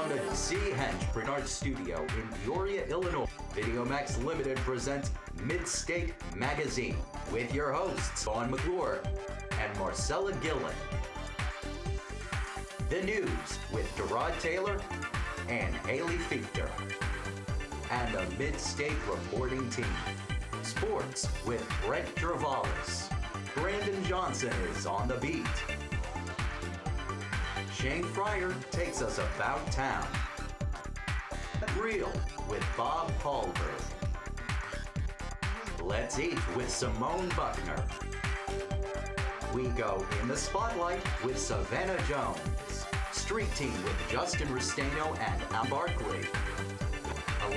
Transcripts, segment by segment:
from the C. Hench Bernard Studio in Peoria, Illinois, VideoMax Limited presents Midstate Magazine with your hosts, Vaughn McClure and Marcella Gillen. The news with Gerard Taylor and Haley Fichter. And the Midstate reporting team. Sports with Brent Travalis. Brandon Johnson is on the beat. Shane Fryer takes us about town. Real with Bob Hallberg. Let's Eat with Simone Buckner. We go in the spotlight with Savannah Jones. Street Team with Justin Rustano and Al Barkley.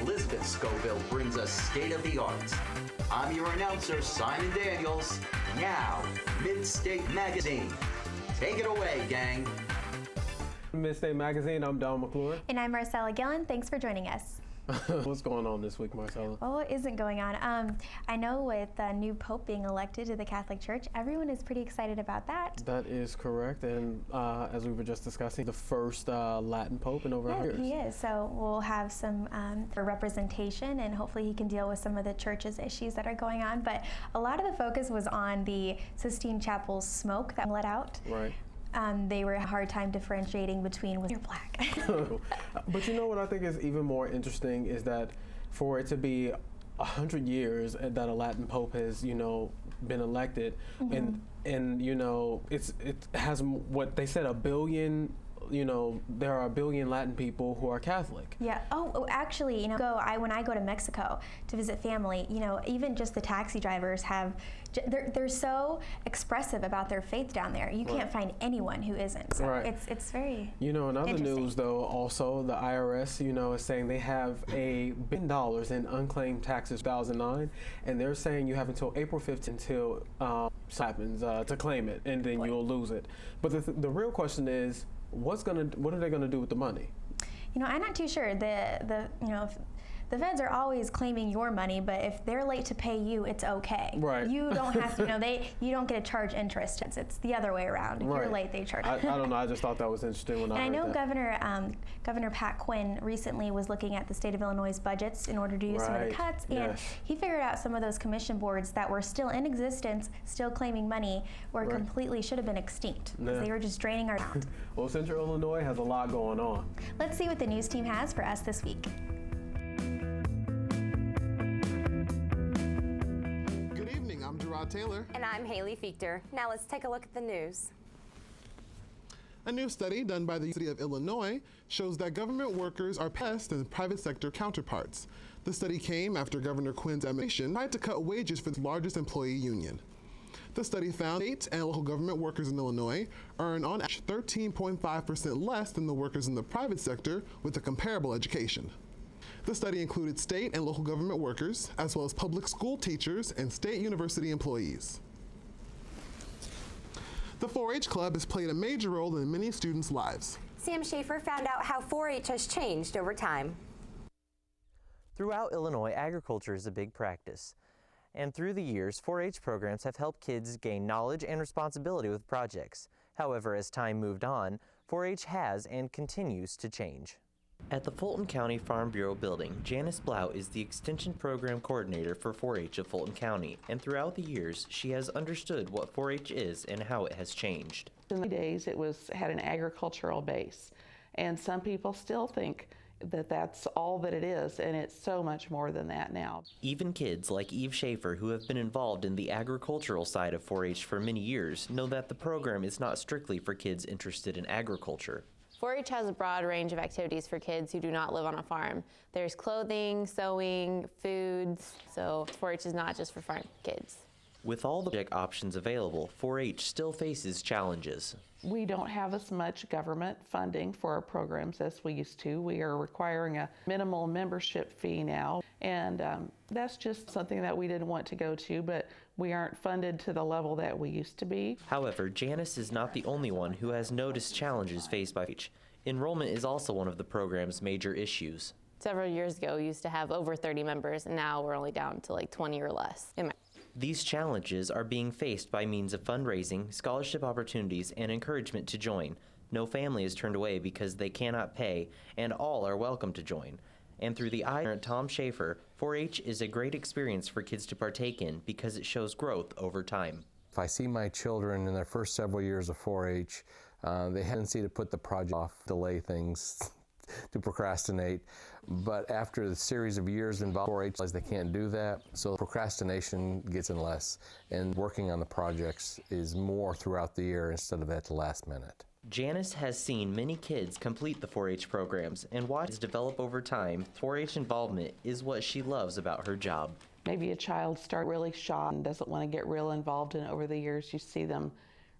Elizabeth Scoville brings us State of the Arts. I'm your announcer, Simon Daniels. Now, Midstate Magazine. Take it away, gang. Midstate Magazine, I'm Don McClure. And I'm Marcella Gillen. Thanks for joining us. What's going on this week, Marcella? Well, what isn't going on? I know with the new Pope being elected to the Catholic Church, everyone is pretty excited about that. That is correct, and as we were just discussing, the first Latin Pope in over 100 years. He is, so we'll have some representation, and hopefully he can deal with some of the church's issues that are going on. But a lot of the focus was on the Sistine Chapel's smoke that let out. Right. They were a hard time differentiating between when you're black. But you know what I think is even more interesting is that for it to be 100 years that a Latin Pope has, been elected, and it has what they said, 1 billion. There are 1 billion Latin people who are Catholic. Yeah. Oh, actually, when I go to Mexico to visit family, even just the taxi drivers they're so expressive about their faith down there. You can't find anyone who isn't. So it's very in other news, though, also the IRS, is saying they have $1 billion in unclaimed taxes 2009, and they're saying you have until April 15th until happens to claim it, and then you'll lose it. But the real question is, what are they gonna do with the money? I'm not too sure. The feds are always claiming your money, but if they're late to pay you, it's okay. Right. You don't have to, you don't get to charge interest. It's the other way around. If you're late, they charge. I don't know. I just thought that was interesting when I heard that. And I know Governor Pat Quinn recently was looking at the state of Illinois' budgets in order to do some of the cuts, and he figured out some of those commission boards that were still in existence, still claiming money, completely should have been extinct because they were just draining our account. Well, Central Illinois has a lot going on. Let's see what the news team has for us this week. I'm Gerard Taylor. And I'm Haley Fichter. Now let's take a look at the news. A new study done by the University of Illinois shows that government workers are pests than private sector counterparts. The study came after Governor Quinn's administration tried to cut wages for the largest employee union. The study found state and local government workers in Illinois earn on average 13.5% less than the workers in the private sector with a comparable education. The study included state and local government workers, as well as public school teachers and state university employees. The 4-H Club has played a major role in many students' lives. Sam Schaefer found out how 4-H has changed over time. Throughout Illinois, agriculture is a big practice. And through the years, 4-H programs have helped kids gain knowledge and responsibility with projects. However, as time moved on, 4-H has and continues to change. At the Fulton County Farm Bureau building, Janice Blau is the Extension Program Coordinator for 4-H of Fulton County, and throughout the years, she has understood what 4-H is and how it has changed. In the days, it had an agricultural base, and some people still think that that's all that it is, and it's so much more than that now. Even kids like Eve Schaefer, who have been involved in the agricultural side of 4-H for many years, know that the program is not strictly for kids interested in agriculture. 4-H has a broad range of activities for kids who do not live on a farm. There's clothing, sewing, foods, so 4-H is not just for farm kids. With all the project options available, 4-H still faces challenges. We don't have as much government funding for our programs as we used to. We are requiring a minimal membership fee now, and that's just something that we didn't want to go to, but we aren't funded to the level that we used to be. However, Janice is not the only one who has noticed challenges faced by 4-H. Enrollment is also one of the program's major issues. Several years ago, we used to have over 30 members, and now we're only down to like 20 or less. These challenges are being faced by means of fundraising, scholarship opportunities, and encouragement to join. No family is turned away because they cannot pay, and all are welcome to join. And through the eye of Tom Schaefer, 4-H is a great experience for kids to partake in because it shows growth over time. If I see my children in their first several years of 4-H, they have a tendency to put the project off, delay things, to procrastinate. But after the series of years involved, 4-H realize they can't do that, so procrastination gets in less, and working on the projects is more throughout the year instead of at the last minute. Janice has seen many kids complete the 4-H programs and watch it develop over time. 4-H involvement is what she loves about her job. Maybe a child start really shy and doesn't want to get real involved, and over the years you see them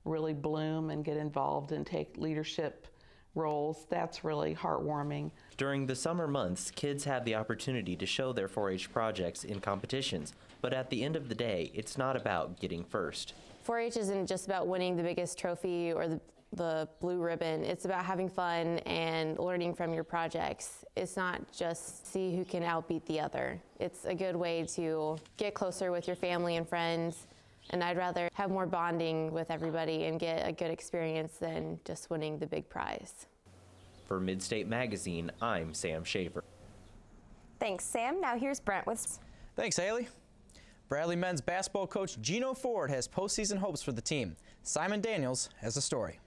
really bloom and get involved and take leadership roles. That's really heartwarming. During the summer months, kids have the opportunity to show their 4-H projects in competitions, but at the end of the day, it's not about getting first. 4-H isn't just about winning the biggest trophy or the blue ribbon. It's about having fun and learning from your projects. It's not just see who can outbeat the other. It's a good way to get closer with your family and friends, and I'd rather have more bonding with everybody and get a good experience than just winning the big prize. For Midstate Magazine, I'm Sam Schaefer. Thanks, Sam. Now here's Brent with... Thanks, Haley. Bradley men's basketball coach Gino Ford has postseason hopes for the team. Simon Daniels has a story.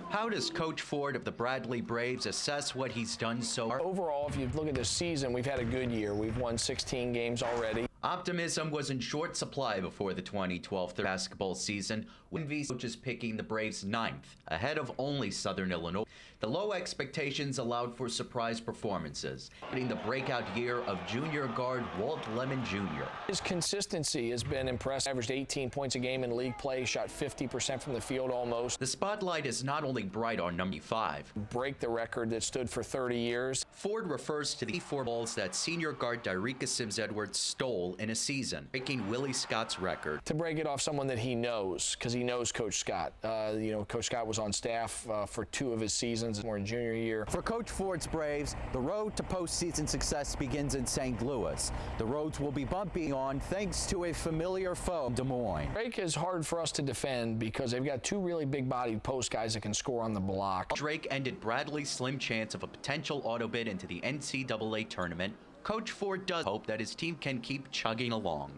How does Coach Ford of the Bradley Braves assess what he's done so far? Overall, if you look at this season, we've had a good year. We've won 16 games already. Optimism was in short supply before the 2012 basketball season, with VC coaches picking the Braves 9th, ahead of only Southern Illinois. The low expectations allowed for surprise performances, including the breakout year of junior guard Walt Lemon Jr. His consistency has been impressive. Averaged 18 points a game in league play, shot 50% from the field almost. The spotlight is not only bright on number 5. Break the record that stood for 30 years. Ford refers to the 4 balls that senior guard Dyreka Sims-Edwards stole in a season, breaking Willie Scott's record. To break it off someone that he knows, because he knows Coach Scott. Coach Scott was on staff for 2 of his seasons, more in junior year. For Coach Ford's Braves, the road to postseason success begins in St. Louis. The roads will be bumpy on thanks to a familiar foe, Des Moines. Drake is hard for us to defend because they've got 2 really big-bodied post guys that can score on the block. Drake ended Bradley's slim chance of a potential auto bid into the NCAA tournament. Coach Ford does hope that his team can keep chugging along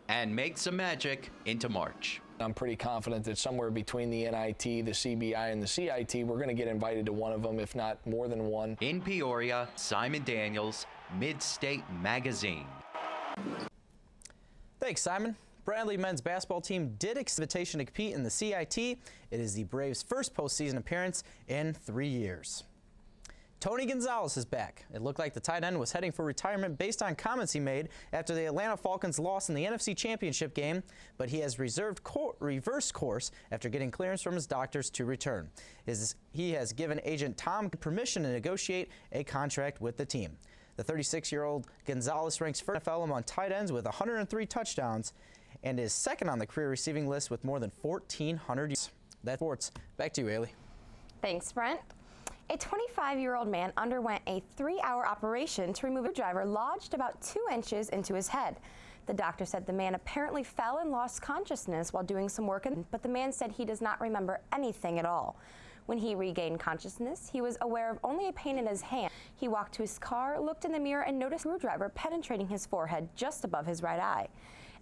and make some magic into March. I'm pretty confident that somewhere between the NIT, the CBI, and the CIT, we're going to get invited to one of them, if not more than one. In Peoria, Simon Daniels, Midstate Magazine. Thanks, Simon. Bradley men's basketball team did accept an invitation to compete in the CIT. It is the Braves' first postseason appearance in 3 years. Tony Gonzalez is back. It looked like the tight end was heading for retirement based on comments he made after the Atlanta Falcons lost in the NFC Championship game, but he has reversed course after getting clearance from his doctors to return. He has given agent Tom permission to negotiate a contract with the team. The 36-year-old Gonzalez ranks first NFL among tight ends with 103 touchdowns and is second on the career receiving list with more than 1,400 yards. That's sports. Back to you, Haley. Thanks, Brent. A 25-year-old man underwent a 3-hour operation to remove a driver lodged about 2 inches into his head. The doctor said the man apparently fell and lost consciousness while doing some work, but the man said he does not remember anything at all. When he regained consciousness, he was aware of only a pain in his hand. He walked to his car, looked in the mirror, and noticed a screwdriver penetrating his forehead just above his right eye.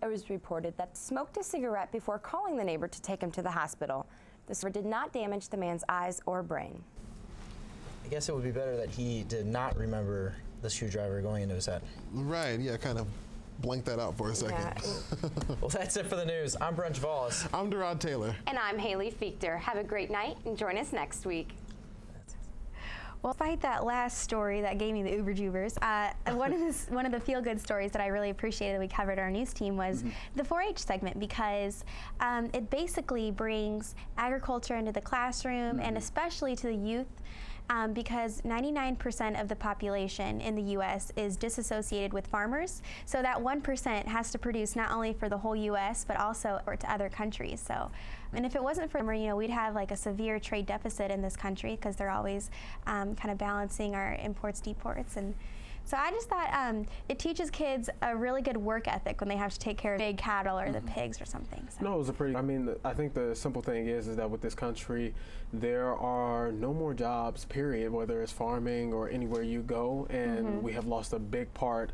It was reported that he smoked a cigarette before calling the neighbor to take him to the hospital. The cigarette did not damage the man's eyes or brain. I guess it would be better that he did not remember the screwdriver going into his head. Right, yeah, kind of blank that out for a second. Yeah. Well, that's it for the news. I'm Brent Javalis. I'm Derod Taylor. And I'm Haley Fichter. Have a great night and join us next week. Well, despite that last story that gave me the uber-jubers, one of the feel-good stories that I really appreciated that we covered our news team was the 4-H segment, because it basically brings agriculture into the classroom and especially to the youth. Because 99% of the population in the U.S. is disassociated with farmers, so that 1% has to produce not only for the whole U.S. but also to other countries. So, and if it wasn't for them, we'd have like a severe trade deficit in this country because they're always kind of balancing our imports, deports, and So I just thought it teaches kids a really good work ethic when they have to take care of big cattle or the pigs or something. So. No, it was a pretty, I mean, I think the simple thing is that with this country, there are no more jobs, period, whether it's farming or anywhere you go, and we have lost a big part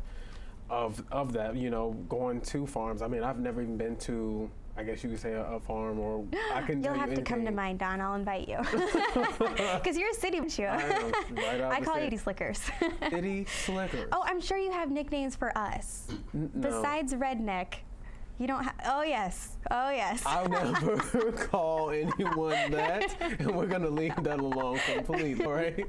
of that, you know, going to farms. I mean, I've never even been to, I guess you could say a farm, or I can You'll tell have you to come to mine, Don. I'll invite you. Because you're a city, aren't you? I am, right out I the call you state. City Slickers. City Slickers. Oh, I'm sure you have nicknames for us. No. Besides Redneck. You don't have, oh yes, oh yes. I'll never call anyone that, and we're gonna leave that alone completely, right?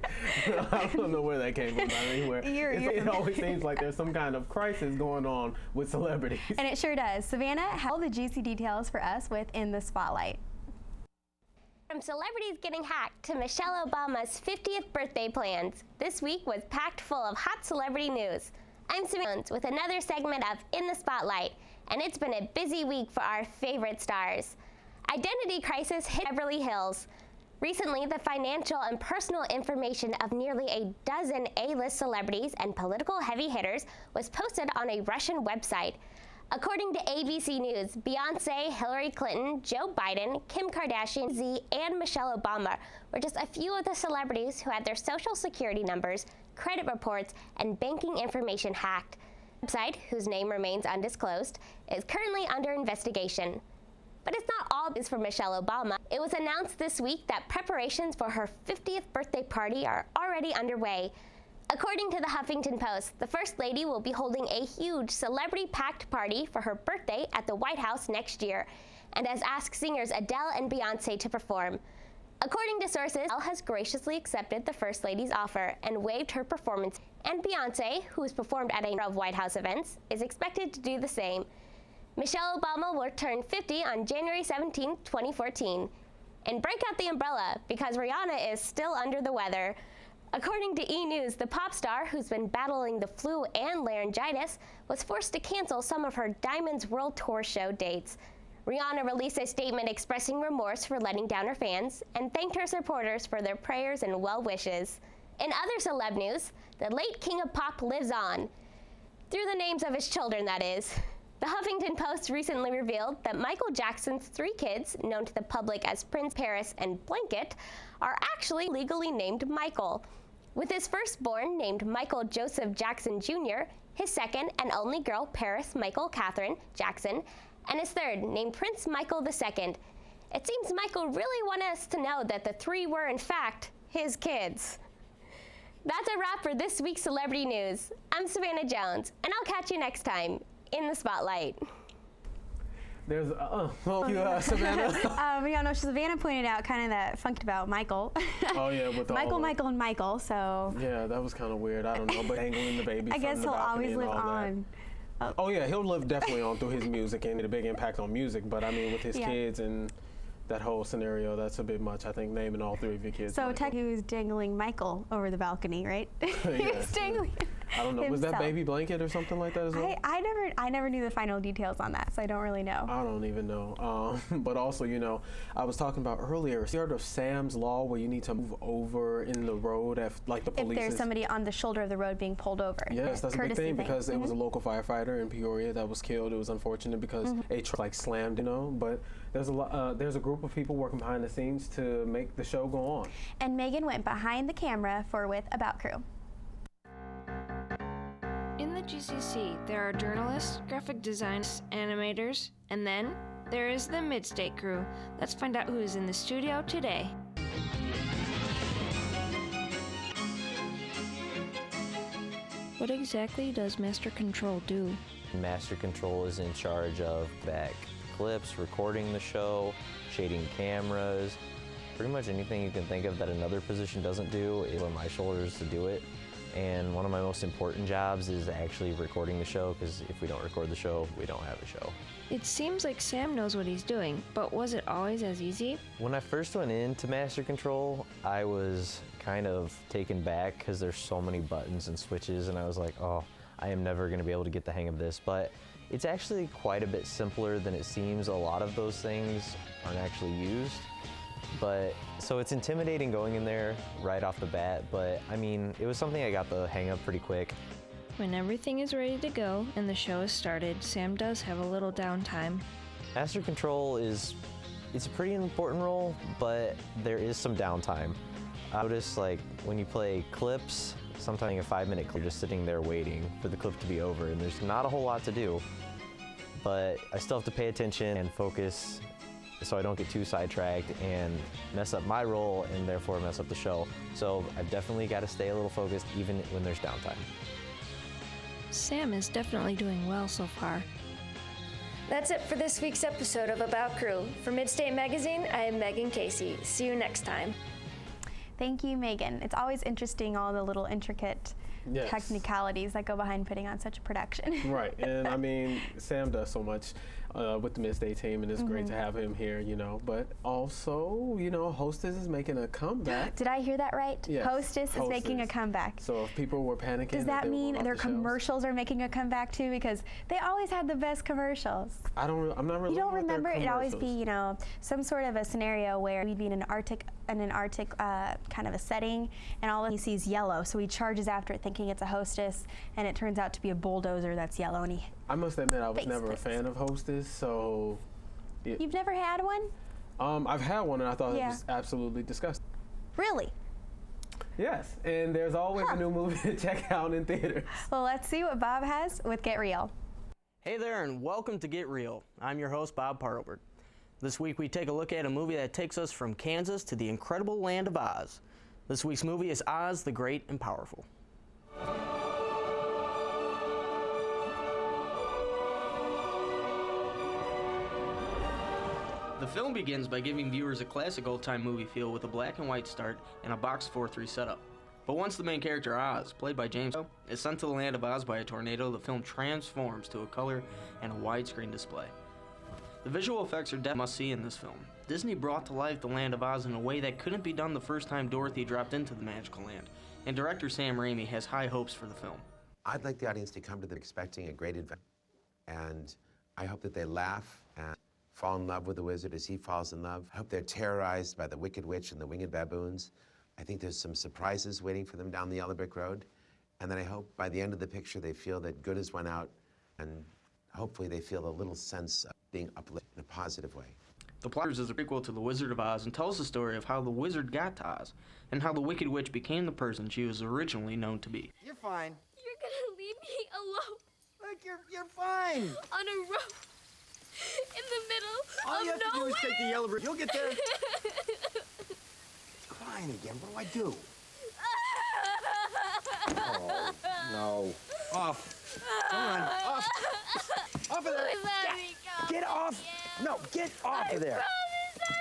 I don't know where that came from anywhere. It always seems like there's some kind of crisis going on with celebrities. And it sure does. Savannah has all the juicy details for us with In the Spotlight. From celebrities getting hacked to Michelle Obama's 50th birthday plans, this week was packed full of hot celebrity news. I'm Savannah with another segment of In the Spotlight, and it's been a busy week for our favorite stars. Identity crisis hit Beverly Hills. Recently, the financial and personal information of nearly a dozen A-list celebrities and political heavy hitters was posted on a Russian website. According to ABC News, Beyonce, Hillary Clinton, Joe Biden, Kim Kardashian, Z, and Michelle Obama were just a few of the celebrities who had their social security numbers, credit reports, and banking information hacked. The website, whose name remains undisclosed, is currently under investigation. But it's not all news for Michelle Obama. It was announced this week that preparations for her 50th birthday party are already underway. According to the Huffington Post, the First Lady will be holding a huge celebrity-packed party for her birthday at the White House next year, and has asked singers Adele and Beyonce to perform. According to sources, Adele has graciously accepted the First Lady's offer and waived her performance, and Beyonce, who has performed at a number of White House events, is expected to do the same. Michelle Obama will turn 50 on January 17, 2014. And break out the umbrella, because Rihanna is still under the weather. According to E! News, the pop star, who's been battling the flu and laryngitis, was forced to cancel some of her Diamonds World Tour show dates. Rihanna released a statement expressing remorse for letting down her fans and thanked her supporters for their prayers and well wishes. In other celeb news, the late king of pop lives on. Through the names of his children, that is. The Huffington Post recently revealed that Michael Jackson's 3 kids, known to the public as Prince, Paris, and Blanket, are actually legally named Michael. With his firstborn named Michael Joseph Jackson Jr., his second and only girl, Paris Michael Catherine Jackson, and his third, named Prince Michael II. It seems Michael really wanted us to know that the 3 were, in fact, his kids. That's a wrap for this week's Celebrity News. I'm Savannah Jones, and I'll catch you next time in the Spotlight. There's, Savannah. Yeah, no, Savannah pointed out kind of that funked about Michael. Oh yeah, with Michael, and Michael, so. Yeah, that was kind of weird. I don't know, but dangling the baby I guess from the he'll balcony always live and all on. That. Oh yeah, he'll live definitely on through his music and a big impact on music. But I mean, with his kids and that whole scenario, that's a bit much. I think naming all 3 of your kids. So technically, he was dangling Michael over the balcony, right? He was dangling. I don't know. Himself. Was that Baby Blanket or something like that as well? I never knew the final details on that, so I don't really know. I don't even know. But also, you know, I was talking about earlier. You heard of Sam's Law, where you need to move over in the road if, like, the police. If there's somebody on the shoulder of the road being pulled over. Yes, that's a big thing because it was a local firefighter in Peoria that was killed. It was unfortunate because a truck like slammed, you know. But there's a group of people working behind the scenes to make the show go on. And Megan went behind the camera for With About Crew. In the GCC, there are journalists, graphic designers, animators, and then there is the Midstate crew. Let's find out who is in the studio today. What exactly does Master Control do? Master Control is in charge of back clips, recording the show, shading cameras, pretty much anything you can think of that another position doesn't do is on my shoulders to do it. And one of my most important jobs is actually recording the show, because if we don't record the show, we don't have a show. It seems like Sam knows what he's doing, but was it always as easy? When I first went into Master Control, I was kind of taken back because there's so many buttons and switches, and I was like, oh, I am never going to be able to get the hang of this. But it's actually quite a bit simpler than it seems. A lot of those things aren't actually used. But so it's intimidating going in there right off the bat, but I mean, it was something I got the hang of pretty quick. When everything is ready to go and the show is started, Sam does have a little downtime. Master control it's a pretty important role, but there is some downtime. I notice like when you play clips, sometimes a 5-minute clip, you're just sitting there waiting for the clip to be over and there's not a whole lot to do. But I still have to pay attention and focus so I don't get too sidetracked and mess up my role and therefore mess up the show. So I've definitely got to stay a little focused even when there's downtime. Sam is definitely doing well so far. That's it for this week's episode of About Crew. For Midstate Magazine, I am Megan Casey. See you next time. Thank you, Megan. It's always interesting, all the little intricate technicalities that go behind putting on such a production. Right, and I mean, Sam does so much with the Midstate team, and it's great to have him here, you know. But also, you know, Hostess is making a comeback. Did I hear that right? Yes, Hostess is making a comeback. So if people were panicking, does that mean their commercials are making a comeback too? Because they always had the best commercials. I'm not really. You don't remember? It'd always be, you know, some sort of a scenario where we'd be in an Arctic kind of a setting, and all he sees yellow, so he charges after it thinking it's a Hostess, and it turns out to be a bulldozer that's yellow, and I must admit, I was never a fan of Hostess, so. You've never had one? I've had one, and I thought it was absolutely disgusting. Really? Yes, and there's always a new movie to check out in theaters. Well, let's see what Bob has with Get Real. Hey there, and welcome to Get Real. I'm your host, Bob Partlberg. This week we take a look at a movie that takes us from Kansas to the incredible land of Oz. This week's movie is Oz the Great and Powerful. The film begins by giving viewers a classic old-time movie feel with a black and white start and a box 4-3 setup. But once the main character Oz, played by James, is sent to the land of Oz by a tornado, the film transforms to a color and a widescreen display. The visual effects are definitely must-see in this film. Disney brought to life the land of Oz in a way that couldn't be done the first time Dorothy dropped into the magical land, and director Sam Raimi has high hopes for the film. I'd like the audience to come to them expecting a great adventure, and I hope that they laugh and fall in love with the wizard as he falls in love. I hope they're terrorized by the Wicked Witch and the winged baboons. I think there's some surprises waiting for them down the yellow brick road, and then I hope by the end of the picture they feel that good has won out, and hopefully they feel a little sense of being uplifted in a positive way. The Plot is a prequel to The Wizard of Oz and tells the story of how the wizard got to Oz and how the Wicked Witch became the person she was originally known to be. You're fine. You're gonna leave me alone. Look, you're fine. On a road in the middle All of you have to do is take the yellow brick. You'll get there. It's crying again. What do I do? Oh, no. Off. Come on. Off. Off of there. Get off. No, get off of there.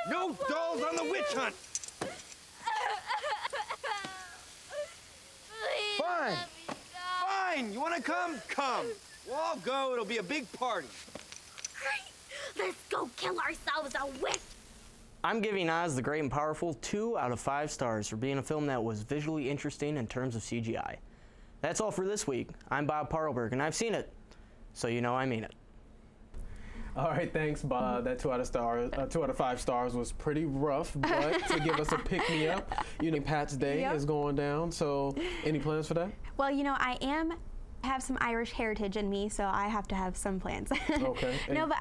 No dolls on the witch hunt. Fine. Fine. You want to come? Come. We'll all go. It'll be a big party. Let's go kill ourselves a witch. I'm giving Oz the Great and Powerful 2 out of 5 stars for being a film that was visually interesting in terms of CGI. That's all for this week. I'm Bob Partlberg, and I've seen it, so you know I mean it. All right, thanks, Bob. That 2 out of 5 stars was pretty rough, but to give us a pick-me-up, you know, Pat's Day is going down, so any plans for that? Well, you know, I have some Irish heritage in me, so I have to have some plans. Okay. No, but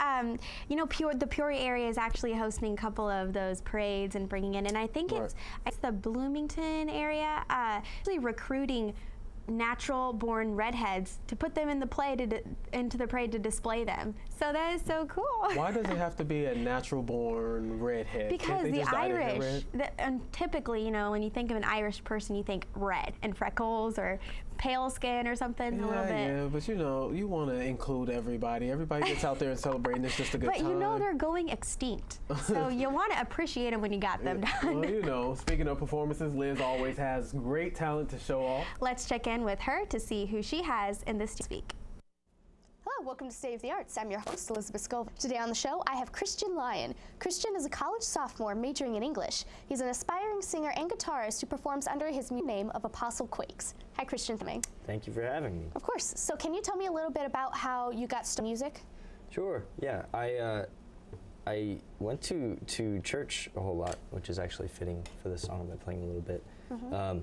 you know, the Peoria area is actually hosting a couple of those parades and bringing in, and I think it's the Bloomington area, actually recruiting natural-born redheads to put them in the into the parade to display them. So that is so cool. Why does it have to be a natural-born redhead? Because the Irish, typically, you know, when you think of an Irish person, you think red and freckles or pale skin or something a little bit. Yeah, but you know, you want to include everybody. Everybody gets out there and celebrating. It's just a good time. But you know they're going extinct, so you want to appreciate them when you got them done. Well, you know, speaking of performances, Liz always has great talent to show off. Let's check in with her to see who she has in this week. Hello, welcome to State of the Arts. I'm your host, Elizabeth Scoville. Today on the show, I have Christian Lyon. Christian is a college sophomore majoring in English. He's an aspiring singer and guitarist who performs under his name of Apostle Quakes. Hi, Christian. Thank you for having me. Of course. So can you tell me a little bit about how you got started in music? Sure, yeah. I went to church a whole lot, which is actually fitting for this song by playing a little bit. Mm-hmm.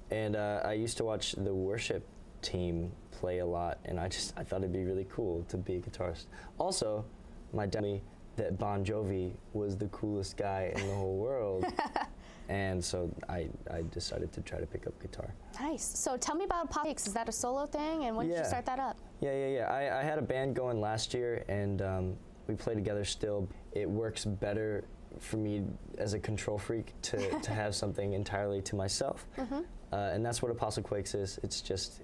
And I used to watch the worship team play a lot, and I thought it'd be really cool to be a guitarist. Also, my dad told me that Bon Jovi was the coolest guy in the whole world. And so I decided to try to pick up guitar. Nice. So tell me about Apostle Quakes. Is that a solo thing, and when did you start that up? Yeah. I had a band going last year, and we play together still. It works better for me as a control freak to have something entirely to myself. And that's what Apostle Quakes is. It's just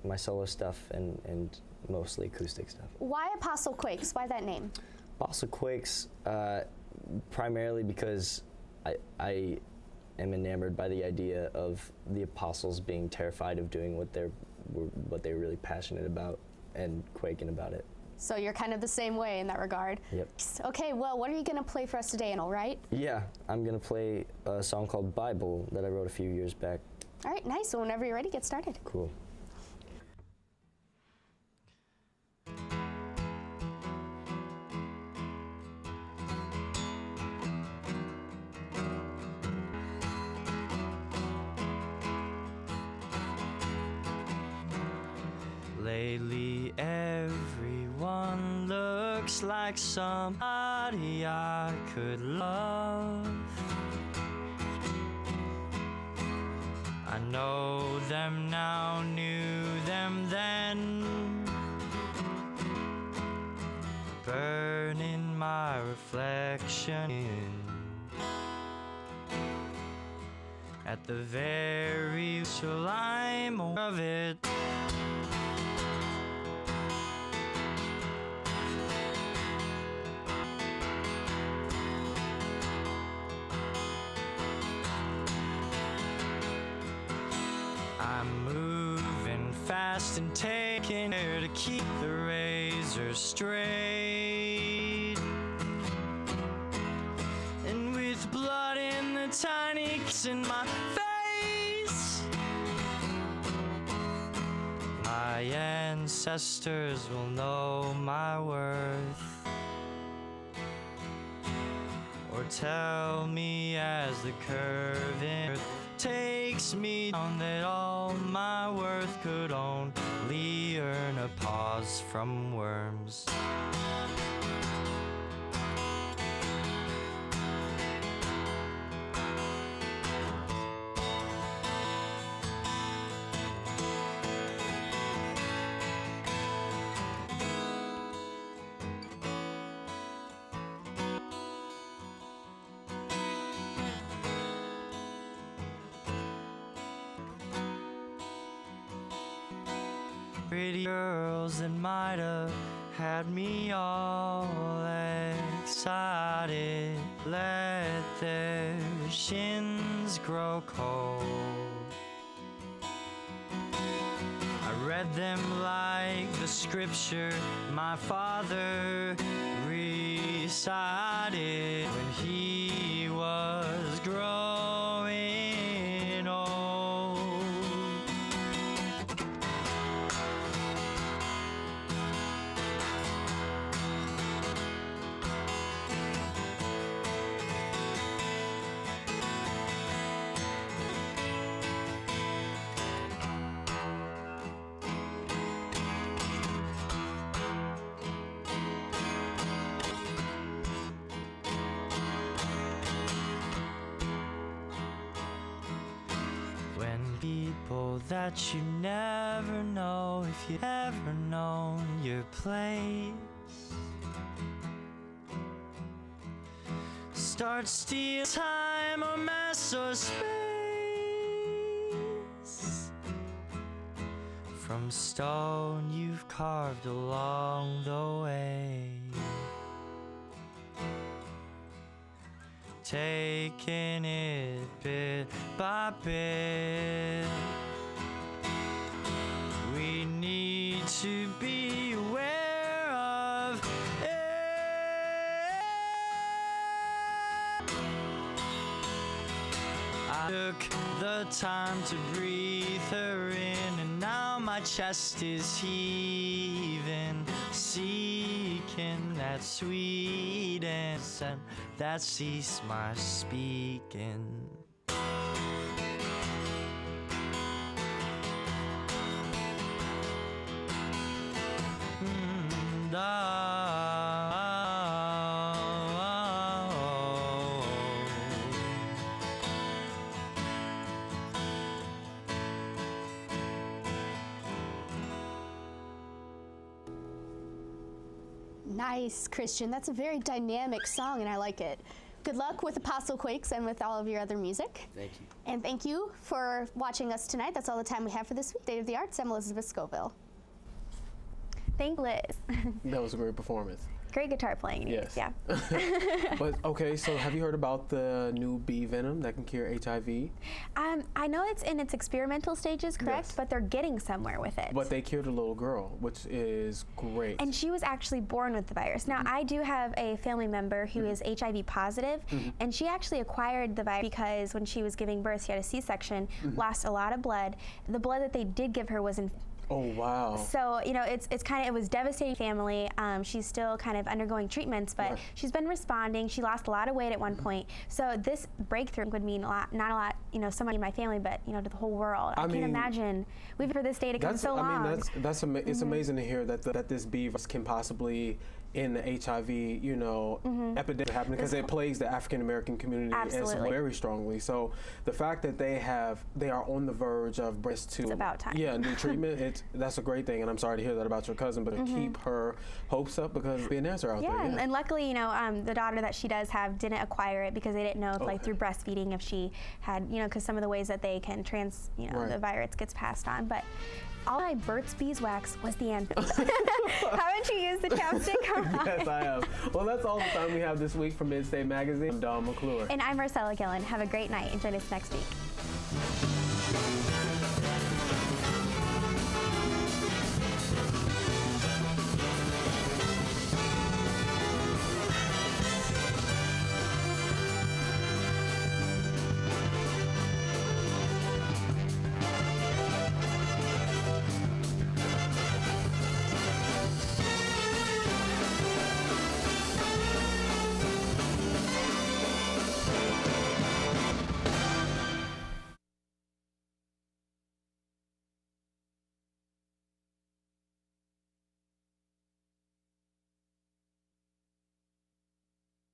my solo stuff and mostly acoustic stuff. Why Apostle Quakes? Why that name? Apostle Quakes, primarily because I am enamored by the idea of the apostles being terrified of doing what they're really passionate about and quaking about it. So you're kind of the same way in that regard. Yep. Okay, well, what are you going to play for us today, all right? Yeah, I'm going to play a song called Bible that I wrote a few years back. All right, nice. So whenever you're ready, get started. Cool. Lately everyone looks like somebody I could love. I know them now, knew them then. Burning my reflection at the very sublime of it. I'm moving fast and taking care to keep the razor straight. And with blood in the tiny kicks in my face, my ancestors will know my worth. Or tell me as the curving earth takes me down that all my worth could only earn a pause from worms. Pretty girls that might have had me all excited, let their shins grow cold. I read them like the scripture my father recited when he was growing old. People that you never know if you ever known your place start stealing time or mass or space from stone you've carved along the way. Taking it bit by bit. We need to be aware of it. I took the time to breathe her in, and now my chest is heaving, seeking that sweetness and that cease my speaking. Nice, Christian. That's a very dynamic song, and I like it. Good luck with Apostle Quakes and with all of your other music. Thank you. And thank you for watching us tonight. That's all the time we have for this week. State of the Arts. I'm Elizabeth Scoville. Thank Liz. That was a great performance. Great guitar playing. Yes. Yeah. But okay, so have you heard about the new bee venom that can cure HIV? I know it's in its experimental stages, correct? Yes. But they're getting somewhere with it. But they cured a little girl, which is great. And she was actually born with the virus. Now, I do have a family member who is HIV positive, and she actually acquired the virus because when she was giving birth, she had a C-section, lost a lot of blood. The blood that they did give her was in. Oh, wow. So, you know, it was devastating family. She's still kind of undergoing treatments, but she's been responding. She lost a lot of weight at one point. So this breakthrough would mean not a lot, you know, somebody in my family, but, you know, to the whole world. I can't imagine. We've for this day to come so long. I mean, it's amazing to hear that this bee virus can possibly in the HIV, you know, epidemic happening because it plagues the African American community very strongly. So the fact that they are on the verge of it's about time. Yeah, new treatment. That's a great thing, and I'm sorry to hear that about your cousin, but keep her hopes up because there'll be an answer out there. Yeah, and luckily, you know, the daughter that she does have didn't acquire it because they didn't know if, like through breastfeeding, if she had, you know, because some of the ways that they can the virus gets passed on, but. All my Burt's Beeswax was the anthem. Haven't you used the chapstick? Yes, I have. Well, that's all the time we have this week from Midstate Magazine. I'm Don McClure. And I'm Marcella Gillen. Have a great night and join us next week.